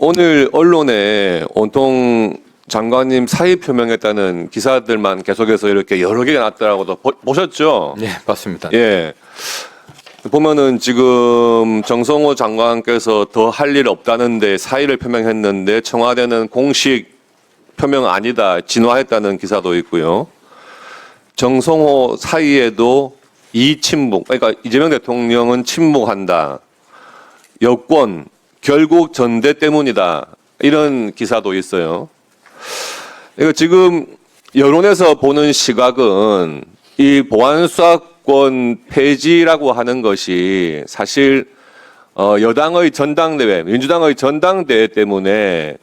오늘 언론에 온통 장관님 사의 표명했다는 기사들만 계속해서 이렇게 여러 개가 났더라고도 보셨죠? 네, 맞습니다. 예. 보면은 지금 정성호 장관께서 더 할 일 없다는데 사의를 표명했는데 청와대는 공식 표명 아니다 진화했다는 기사도 있고요. 정성호 사의에도 이침묵, 그러니까 이재명 대통령은 침묵한다. 여권 결국 전대 때문이다. 이런 기사도 있어요. 그러니까 지금 여론에서 보는 시각은 이 보안수사권 폐지라고 하는 것이 사실 여당의 전당대회, 민주당의 전당대회 때문에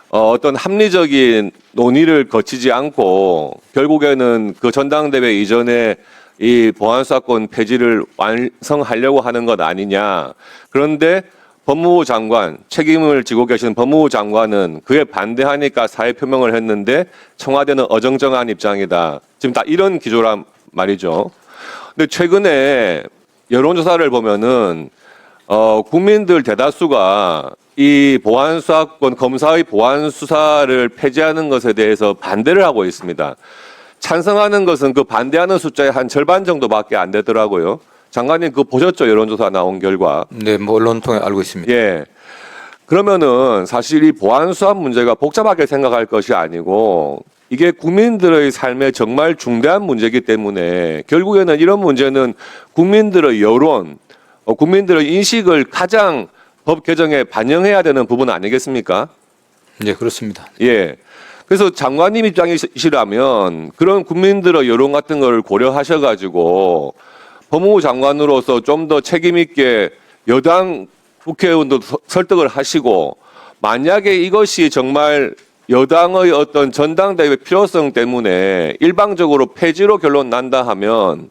어떤 합리적인 논의를 거치지 않고 결국에는 그 전당대회 이전에 이 보안수사권 폐지를 완성하려고 하는 것 아니냐. 그런데 법무부 장관, 책임을 지고 계시는 법무부 장관은 그에 반대하니까 사의 표명을 했는데 청와대는 어정쩡한 입장이다. 지금 다 이런 기조란 말이죠. 근데 최근에 여론조사를 보면은 국민들 대다수가 이 보안수사권, 검사의 보안수사를 폐지하는 것에 대해서 반대를 하고 있습니다. 찬성하는 것은 그 반대하는 숫자의 한 절반 정도밖에 안 되더라고요. 장관님 그거 보셨죠? 여론조사 나온 결과. 네, 뭐 언론 통해 알고 있습니다. 예. 그러면은 사실 이 보안수사 문제가 복잡하게 생각할 것이 아니고 이게 국민들의 삶에 정말 중대한 문제이기 때문에 결국에는 이런 문제는 국민들의 여론, 국민들의 인식을 가장 법 개정에 반영해야 되는 부분 아니겠습니까? 네, 그렇습니다. 예. 그래서 장관님 입장이시라면 그런 국민들의 여론 같은 걸 고려하셔가지고 법무부 장관으로서 좀 더 책임 있게 여당 국회의원도 설득을 하시고 만약에 이것이 정말 여당의 어떤 전당대회 필요성 때문에 일방적으로 폐지로 결론 난다 하면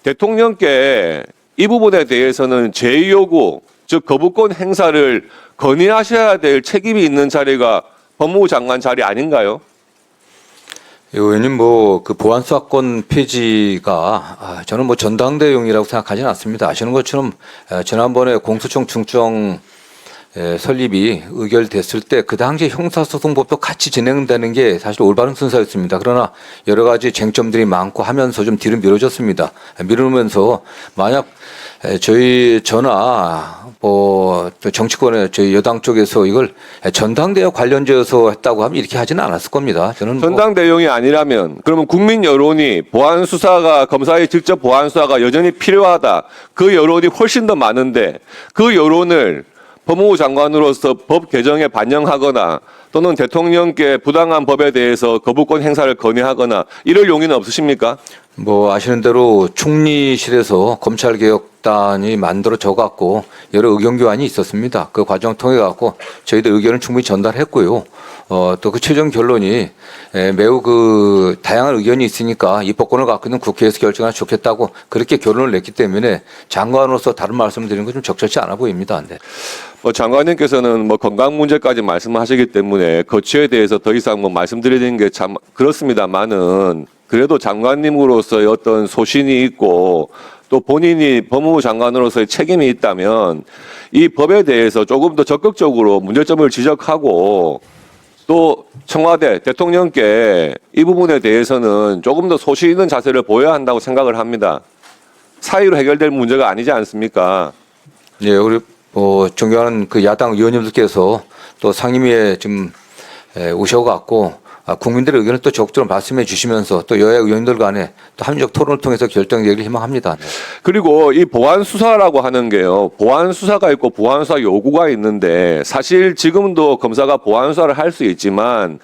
대통령께 이 부분에 대해서는 제2요구, 즉 거부권 행사를 건의하셔야 될 책임이 있는 자리가 법무부 장관 자리 아닌가요? 의원님 뭐 그 보안수사권 폐지가 저는 뭐 전당대회용이라고 생각하지는 않습니다. 아시는 것처럼 지난번에 공수처 중청 설립이 의결됐을 때 그 당시 형사소송법도 같이 진행되는 게 사실 올바른 순서였습니다. 그러나 여러 가지 쟁점들이 많고 하면서 좀 뒤로 미뤄졌습니다. 미루면서 만약 저나 뭐 정치권의 저희 여당 쪽에서 이걸 전당대회 관련지어서 했다고 하면 이렇게 하지는 않았을 겁니다. 저는 전당대회용이 아니라면 그러면 국민 여론이 보안 수사가 검사의 직접 보안 수사가 여전히 필요하다. 그 여론이 훨씬 더 많은데 그 여론을 법무부 장관으로서 법 개정에 반영하거나 또는 대통령께 부당한 법에 대해서 거부권 행사를 건의하거나 이럴 용의는 없으십니까? 뭐 아시는 대로 총리실에서 검찰개혁단이 만들어져 갖고 여러 의견 교환이 있었습니다. 그 과정 통해 갖고 저희도 의견을 충분히 전달했고요. 또 그 최종 결론이 매우 그 다양한 의견이 있으니까 입법권을 갖고 있는 국회에서 결정하면 좋겠다고 그렇게 결론을 냈기 때문에 장관으로서 다른 말씀을 드리는 건 좀 적절치 않아 보입니다. 네. 장관님께서는 뭐 건강 문제까지 말씀하시기 때문에 거취에 대해서 더 이상 뭐 말씀드리는 게 참 그렇습니다만은 그래도 장관님으로서의 어떤 소신이 있고 또 본인이 법무부 장관으로서의 책임이 있다면 이 법에 대해서 조금 더 적극적으로 문제점을 지적하고 또 청와대 대통령께 이 부분에 대해서는 조금 더 소신 있는 자세를 보여야 한다고 생각을 합니다. 사의로 해결될 문제가 아니지 않습니까? 네, 우리 존경하는 그 야당 의원님들께서 또 상임위에 지금 오셔갖고 국민들의 의견을 또 적극적으로 말씀해 주시면서 또 여야 의원들 간에 또 합리적 토론을 통해서 결정되기를 희망합니다. 네. 그리고 이 보안 수사라고 하는 게요. 보안 수사가 있고 보안 수사 요구가 있는데 사실 지금도 검사가 보안 수사를 할 수 있지만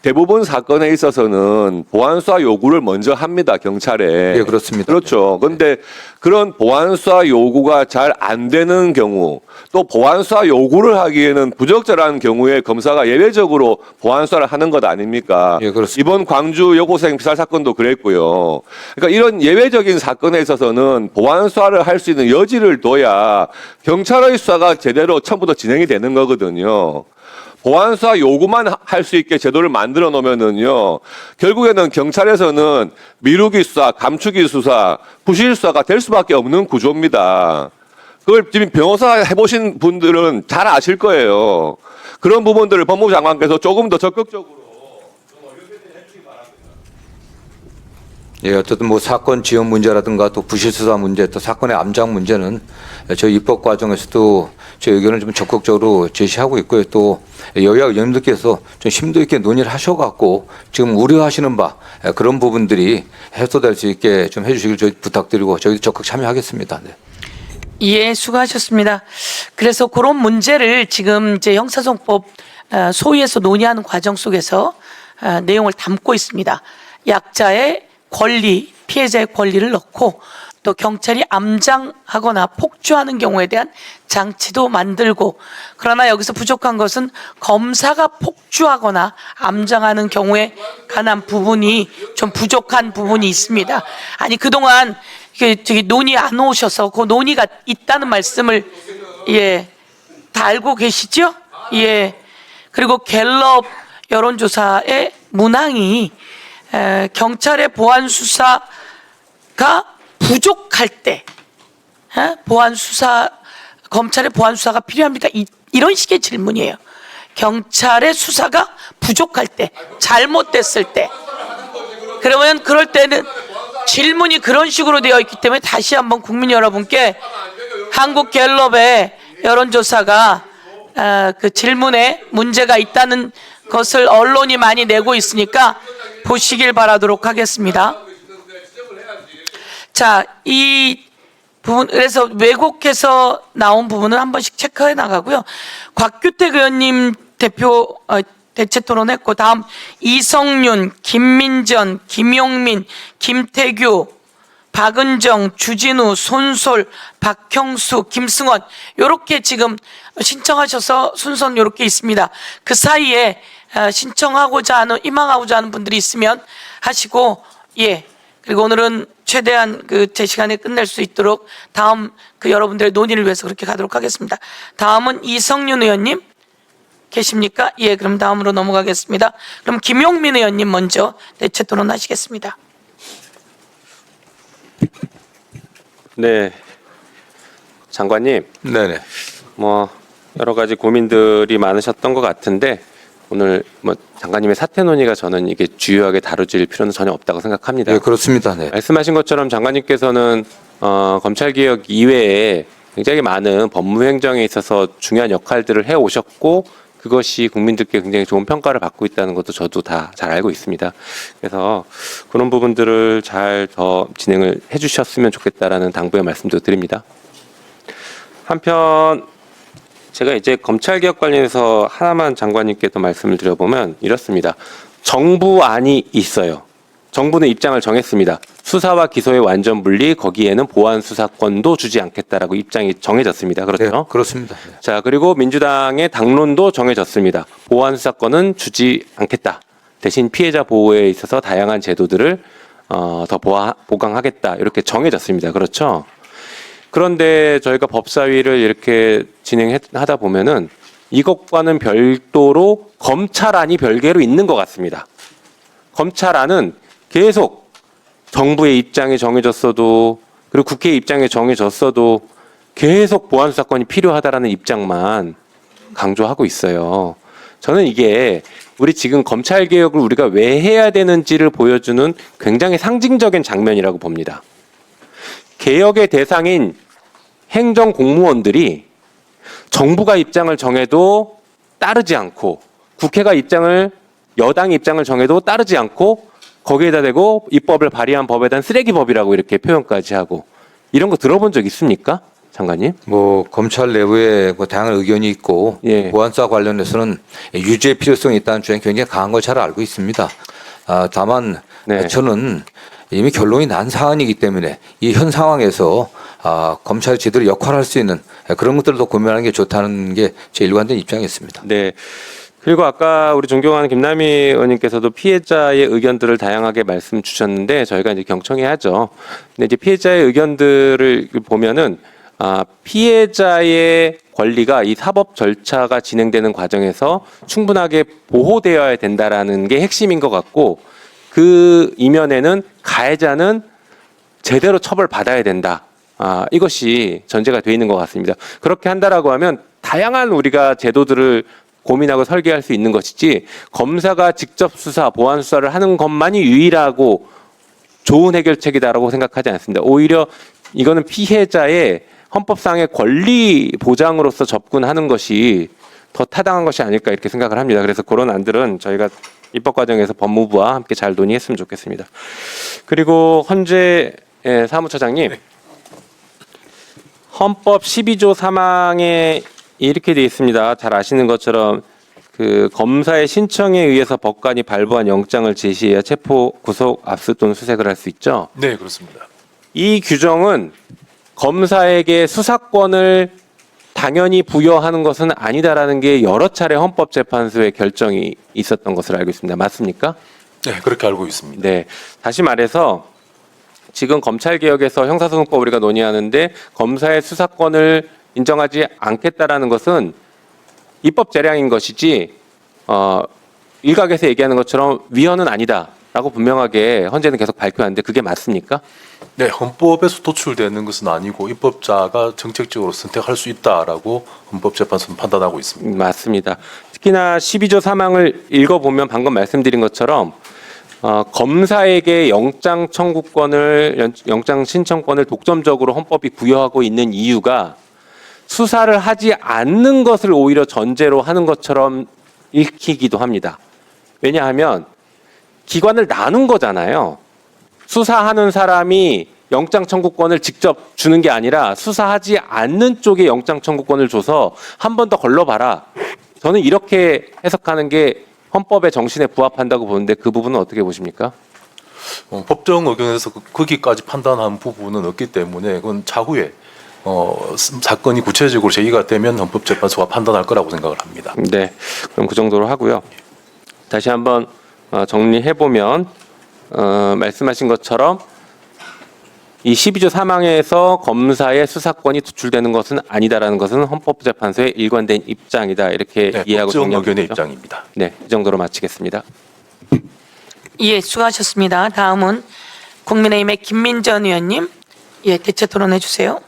대부분 사건에 있어서는 보안 수사 요구를 먼저 합니다. 경찰에. 예, 그렇습니다. 그렇죠. 그런데 그런 보안 수사 요구가 잘 안 되는 경우 또 보안 수사 요구를 하기에는 부적절한 경우에 검사가 예외적으로 보안 수사를 하는 것 아닙니까? 예, 그렇습니다. 이번 광주 여고생 피살 사건도 그랬고요. 그러니까 이런 예외적인 사건에 있어서는 보안 수사를 할 수 있는 여지를 둬야 경찰의 수사가 제대로 처음부터 진행이 되는 거거든요. 보안 수사 요구만 할 수 있게 제도를 만들어 놓으면은요, 결국에는 경찰에서는 미루기 수사, 감추기 수사, 부실 수사가 될 수밖에 없는 구조입니다. 그걸 지금 변호사 해보신 분들은 잘 아실 거예요. 그런 부분들을 법무부 장관께서 조금 더 적극적으로 예, 어쨌든 뭐 사건 지연 문제라든가 또 부실수사 문제 또 사건의 암장 문제는 저희 입법 과정에서도 제 의견을 좀 적극적으로 제시하고 있고요. 또 여야 의원님들께서 좀 심도 있게 논의를 하셔갖고 지금 우려하시는 바 그런 부분들이 해소될 수 있게 좀 해주시길 저희 부탁드리고 저희도 적극 참여하겠습니다. 네. 예, 수고하셨습니다. 그래서 그런 문제를 지금 이제 형사소송법 소위에서 논의하는 과정 속에서 내용을 담고 있습니다. 약자의 권리, 피해자의 권리를 넣고 또 경찰이 암장하거나 폭주하는 경우에 대한 장치도 만들고, 그러나 여기서 부족한 것은 검사가 폭주하거나 암장하는 경우에 관한 부분이 좀 부족한 부분이 있습니다. 아니 그동안 저기 논의 안 오셔서 그 논의가 있다는 말씀을 다 알고 계시죠? 예. 그리고 갤럽 여론조사의 문항이 경찰의 보안 수사가 부족할 때 보안 수사 검찰의 보안 수사가 필요합니까? 이런 식의 질문이에요. 경찰의 수사가 부족할 때, 잘못됐을 때, 그러면 그럴 때는 질문이 그런 식으로 되어 있기 때문에 다시 한번 국민 여러분께 한국 갤럽의 여론조사가 그 질문에 문제가 있다는 것을 언론이 많이 내고 있으니까 보시길 바라도록 하겠습니다. 자, 이 부분, 그래서 왜곡해서 나온 부분은 한 번씩 체크해 나가고요. 곽규택 의원님 대체 토론했고, 다음 이성윤, 김민전, 김용민, 김태규, 박은정, 주진우, 손솔, 박형수, 김승원, 요렇게 지금 신청하셔서 순서는 요렇게 있습니다. 그 사이에 신청하고자 하는, 희망하고자 하는 분들이 있으면 하시고, 예. 그리고 오늘은 최대한 제 시간에 끝낼 수 있도록 다음 여러분들의 논의를 위해서 그렇게 가도록 하겠습니다. 다음은 이성윤 의원님 계십니까? 예, 그럼 다음으로 넘어가겠습니다. 그럼 김용민 의원님 먼저 대체 토론하시겠습니다. 네, 장관님. 네네. 뭐 여러 가지 고민들이 많으셨던 것 같은데 오늘 뭐 장관님의 사퇴 논의가 저는 이게 주요하게 다뤄질 필요는 전혀 없다고 생각합니다. 네, 그렇습니다. 네. 말씀하신 것처럼 장관님께서는 검찰개혁 이외에 굉장히 많은 법무행정에 있어서 중요한 역할들을 해오셨고 그것이 국민들께 굉장히 좋은 평가를 받고 있다는 것도 저도 다 잘 알고 있습니다. 그래서 그런 부분들을 잘 더 진행을 해주셨으면 좋겠다라는 당부의 말씀도 드립니다. 한편 제가 이제 검찰개혁 관련해서 하나만 장관님께 또 말씀을 드려보면 이렇습니다. 정부안이 있어요. 정부는 입장을 정했습니다. 수사와 기소의 완전 분리, 거기에는 보안 수사권도 주지 않겠다라고 입장이 정해졌습니다. 그렇죠? 네, 그렇습니다. 네. 자, 그리고 민주당의 당론도 정해졌습니다. 보안 수사권은 주지 않겠다. 대신 피해자 보호에 있어서 다양한 제도들을 더 보강하겠다. 이렇게 정해졌습니다. 그렇죠? 그런데 저희가 법사위를 이렇게 진행하다 보면은 이것과는 별도로 검찰안이 별개로 있는 것 같습니다. 검찰안은 계속 정부의 입장이 정해졌어도 그리고 국회의 입장이 정해졌어도 계속 보안 수사권이 필요하다라는 입장만 강조하고 있어요. 저는 이게 우리 지금 검찰 개혁을 우리가 왜 해야 되는지를 보여주는 굉장히 상징적인 장면이라고 봅니다. 개혁의 대상인 행정 공무원들이 정부가 입장을 정해도 따르지 않고 국회가 여당의 입장을 정해도 따르지 않고 거기에다 대고 입법을 발의한 법에 대한 쓰레기법이라고 이렇게 표현까지 하고 이런 거 들어본 적 있습니까? 장관님? 뭐 검찰 내부에 뭐 다양한 의견이 있고 예. 보안사 관련해서는 유지의 필요성이 있다는 주장이 굉장히 강한 걸 잘 알고 있습니다. 다만 네. 저는 이미 결론이 난 사안이기 때문에 이 현 상황에서 검찰이 제대로 역할할 수 있는 그런 것들을 더 고민하는 게 좋다는 게 제 일관된 입장이었습니다. 네. 그리고 아까 우리 존경하는 김남희 의원님께서도 피해자의 의견들을 다양하게 말씀 주셨는데 저희가 이제 경청해야죠. 근데 이제 피해자의 의견들을 보면은 피해자의 권리가 이 사법 절차가 진행되는 과정에서 충분하게 보호되어야 된다라는 게 핵심인 것 같고 그 이면에는 가해자는 제대로 처벌받아야 된다. 이것이 전제가 돼 있는 것 같습니다. 그렇게 한다라고 하면 다양한 우리가 제도들을 고민하고 설계할 수 있는 것이지 검사가 직접 수사, 보안 수사를 하는 것만이 유일하고 좋은 해결책이다라고 생각하지 않습니다. 오히려 이거는 피해자의 헌법상의 권리 보장으로서 접근하는 것이 더 타당한 것이 아닐까 이렇게 생각을 합니다. 그래서 그런 안들은 저희가 입법 과정에서 법무부와 함께 잘 논의했으면 좋겠습니다. 그리고 헌재 사무처장님, 헌법 12조 3항에 이렇게 되어 있습니다. 잘 아시는 것처럼 그 검사의 신청에 의해서 법관이 발부한 영장을 제시해야 체포, 구속, 압수 또는 수색을 할 수 있죠. 네, 그렇습니다. 이 규정은 검사에게 수사권을 당연히 부여하는 것은 아니다라는 게 여러 차례 헌법재판소의 결정이 있었던 것을 알고 있습니다. 맞습니까? 네, 그렇게 알고 있습니다. 네. 다시 말해서 지금 검찰개혁에서 형사소송법 우리가 논의하는데 검사의 수사권을 인정하지 않겠다라는 것은 입법 재량인 것이지 일각에서 얘기하는 것처럼 위헌은 아니다라고 분명하게 헌재는 계속 발표하는데 그게 맞습니까? 네, 헌법에서 도출되는 것은 아니고 입법자가 정책적으로 선택할 수 있다라고 헌법재판소는 판단하고 있습니다. 맞습니다. 특히나 12조 3항을 읽어보면 방금 말씀드린 것처럼 검사에게 영장 청구권을 영장 신청권을 독점적으로 헌법이 부여하고 있는 이유가 수사를 하지 않는 것을 오히려 전제로 하는 것처럼 읽히기도 합니다. 왜냐하면 기관을 나눈 거잖아요. 수사하는 사람이 영장 청구권을 직접 주는 게 아니라 수사하지 않는 쪽에 영장 청구권을 줘서 한 번 더 걸러봐라. 저는 이렇게 해석하는 게 헌법의 정신에 부합한다고 보는데 그 부분은 어떻게 보십니까? 법정 의견에서 거기까지 판단한 부분은 없기 때문에 그건 차후에 사건이 구체적으로 제기가 되면 헌법재판소가 판단할 거라고 생각을 합니다. 네, 그럼 그 정도로 하고요. 다시 한번 정리해 보면 말씀하신 것처럼 이 12조 3항에서 검사의 수사권이 도출되는 것은 아니다라는 것은 헌법재판소의 일관된 입장이다 이렇게 네, 이해하고 법정 의견의 정리하겠죠? 입장입니다. 네, 이 정도로 마치겠습니다. 예, 수고하셨습니다. 다음은 국민의힘의 김민전 의원님, 예, 대체 토론해 주세요.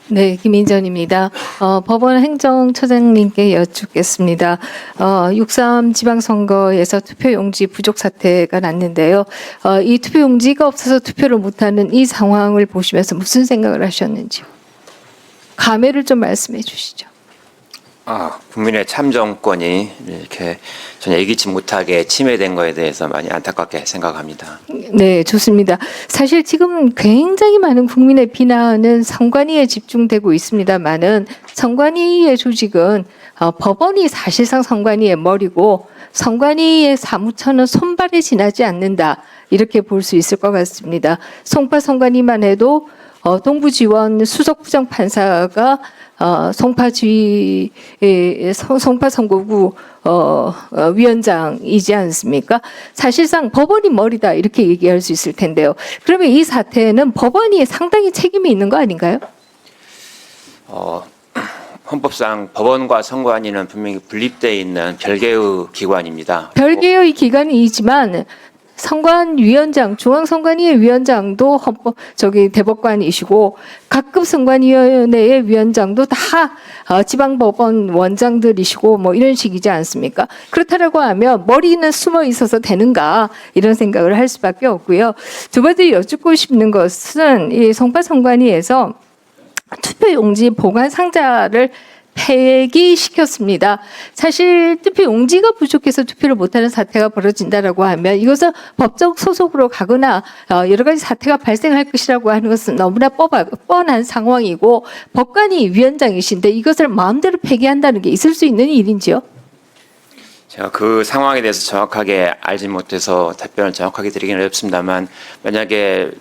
네, 김인전입니다. 법원 행정처장님께 여쭙겠습니다. 6.3 지방선거에서 투표용지 부족 사태가 났는데요. 이 투표용지가 없어서 투표를 못하는 이 상황을 보시면서 무슨 생각을 하셨는지요? 감회를 좀 말씀해 주시죠. 국민의 참정권이 이렇게 전혀 예기치 못하게 침해된 거에 대해서 많이 안타깝게 생각합니다. 네, 좋습니다. 사실 지금 굉장히 많은 국민의 비난은 선관위에 집중되고 있습니다만은 선관위의 조직은 법원이 사실상 선관위의 머리고 선관위의 사무처는 손발에 지나지 않는다 이렇게 볼 수 있을 것 같습니다. 송파 선관위만 해도 동부지원 수석부장판사가 송파 선거구 위원장이지 않습니까? 사실상 법원이 머리다 이렇게 얘기할 수 있을 텐데요. 그러면 이 사태는 법원이 상당히 책임이 있는 거 아닌가요? 헌법상 법원과 선관위는 분명히 분립되어 있는 별개의 기관입니다. 별개의 기관이지만 선관위원장, 중앙선관위의 위원장도 대법관이시고 각급 선관위원회의 위원장도 다 지방법원 원장들이시고 뭐 이런 식이지 않습니까? 그렇다라고 하면 머리는 숨어 있어서 되는가 이런 생각을 할 수밖에 없고요. 두 번째 여쭙고 싶은 것은 이 송파 선관위에서 투표용지 보관 상자를 폐기시켰습니다. 사실 투표용지가 부족해서 투표를 못하는 사태가 벌어진다라고 하면 이것은 법적 소속으로 가거나 여러 가지 사태가 발생할 것이라고 하는 것은 너무나 뻔한 상황이고 법관이 위원장이신데 이것을 마음대로 폐기한다는 게 있을 수 있는 일인지요? 제가 그 상황에 대해서 정확하게 알지 못해서 답변을 정확하게 드리기는 어렵습니다만 만약에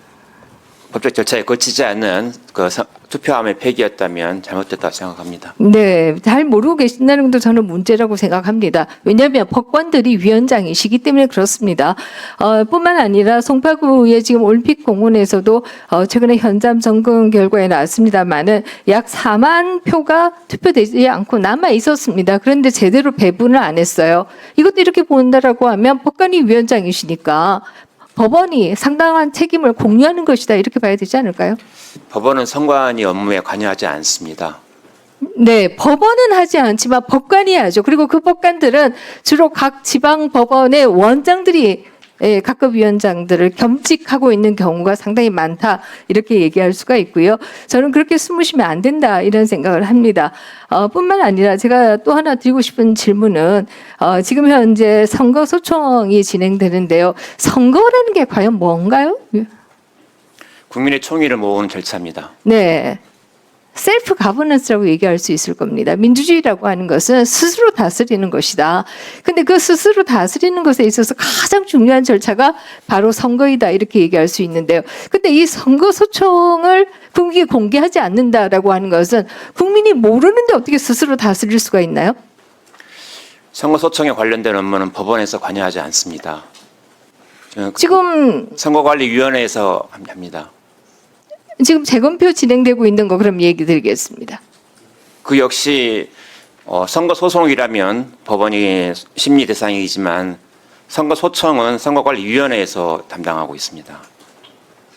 법적 절차에 거치지 않는 투표함의 폐기였다면 잘못됐다고 생각합니다. 네, 잘 모르고 계신다는 것도 저는 문제라고 생각합니다. 왜냐하면 법관들이 위원장이시기 때문에 그렇습니다. 뿐만 아니라 송파구의 지금 올림픽공원에서도 최근에 현장 점검 결과에 나왔습니다만은 약 4만 표가 투표되지 않고 남아 있었습니다. 그런데 제대로 배분을 안 했어요. 이것도 이렇게 본다라고 하면 법관이 위원장이시니까 법원이 상당한 책임을 공유하는 것이다 이렇게 봐야 되지 않을까요? 법원은 선관위 업무에 관여하지 않습니다. 네, 법원은 하지 않지만 법관이 하죠. 그리고 그 법관들은 주로 각 지방 법원의 원장들이 각급 위원장들을 겸직하고 있는 경우가 상당히 많다 이렇게 얘기할 수가 있고요. 저는 그렇게 숨으시면 안 된다 이런 생각을 합니다. 뿐만 아니라 제가 또 하나 드리고 싶은 질문은 지금 현재 선거 소총이 진행되는데요. 선거라는 게 과연 뭔가요? 국민의 총의를 모으는 절차입니다. 네. 셀프 가버넌스라고 얘기할 수 있을 겁니다. 민주주의라고 하는 것은 스스로 다스리는 것이다. 근데 그 스스로 다스리는 것에 있어서 가장 중요한 절차가 바로 선거이다. 이렇게 얘기할 수 있는데요. 근데 이 선거 소총을 국민이 공개하지 않는다라고 하는 것은 국민이 모르는데 어떻게 스스로 다스릴 수가 있나요? 선거 소청에 관련된 업무는 법원에서 관여하지 않습니다. 지금 선거관리위원회에서 합니다. 재검표 진행되고 있는 거 그럼 얘기 드리겠습니다. 그 역시 선거 소송이라면 법원이 심리 대상이지만 선거 소청은 선거관리위원회에서 담당하고 있습니다.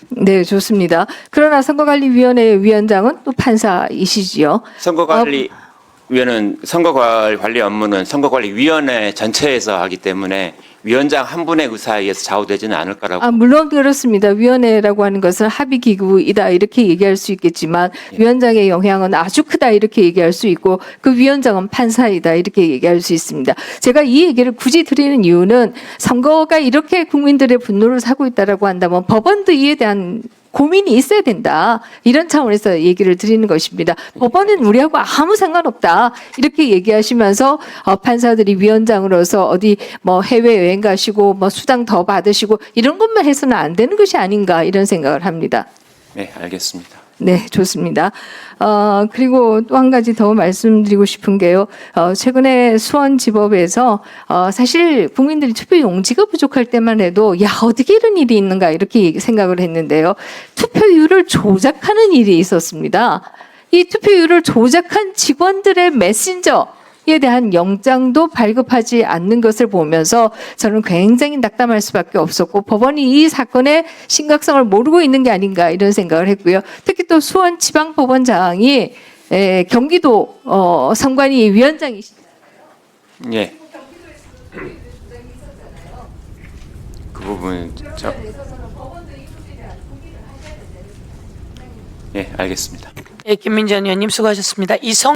네, 좋습니다. 그러나 선거관리위원회 위원장은 또 판사이시지요. 선거관리위원회는 선거관리 업무는 선거관리위원회 전체에서 하기 때문에 위원장 한 분의 의사에 의해서 좌우되지는 않을 거라고. 물론 그렇습니다. 위원회라고 하는 것은 합의기구이다 이렇게 얘기할 수 있겠지만 위원장의 영향은 아주 크다 이렇게 얘기할 수 있고 그 위원장은 판사이다 이렇게 얘기할 수 있습니다. 제가 이 얘기를 굳이 드리는 이유는 선거가 이렇게 국민들의 분노를 사고 있다라고 한다면 법원도 이에 대한 고민이 있어야 된다. 이런 차원에서 얘기를 드리는 것입니다. 법원은 우리하고 아무 상관없다. 이렇게 얘기하시면서 판사들이 위원장으로서 어디 뭐 해외여행 가시고 뭐 수당 더 받으시고 이런 것만 해서는 안 되는 것이 아닌가 이런 생각을 합니다. 네, 알겠습니다. 네, 좋습니다. 그리고 또 한 가지 더 말씀드리고 싶은 게요. 최근에 수원지법에서 사실 국민들이 투표 용지가 부족할 때만 해도 야, 어떻게 이런 일이 있는가 이렇게 생각을 했는데요. 투표율을 조작하는 일이 있었습니다. 이 투표율을 조작한 직원들의 메신저에 대한 영장도 발급하지 않는 것을 보면서 저는 굉장히 낙담할 수밖에 없었고 법원이 이 사건의 심각성을 모르고 있는 게 아닌가 이런 생각을 했고요. 특히 또 수원지방법원장이 경기도 선관위 위원장이시잖아요. 예. 그 부분 예, 알겠습니다. 김민전 의원님 수고하셨습니다. 이성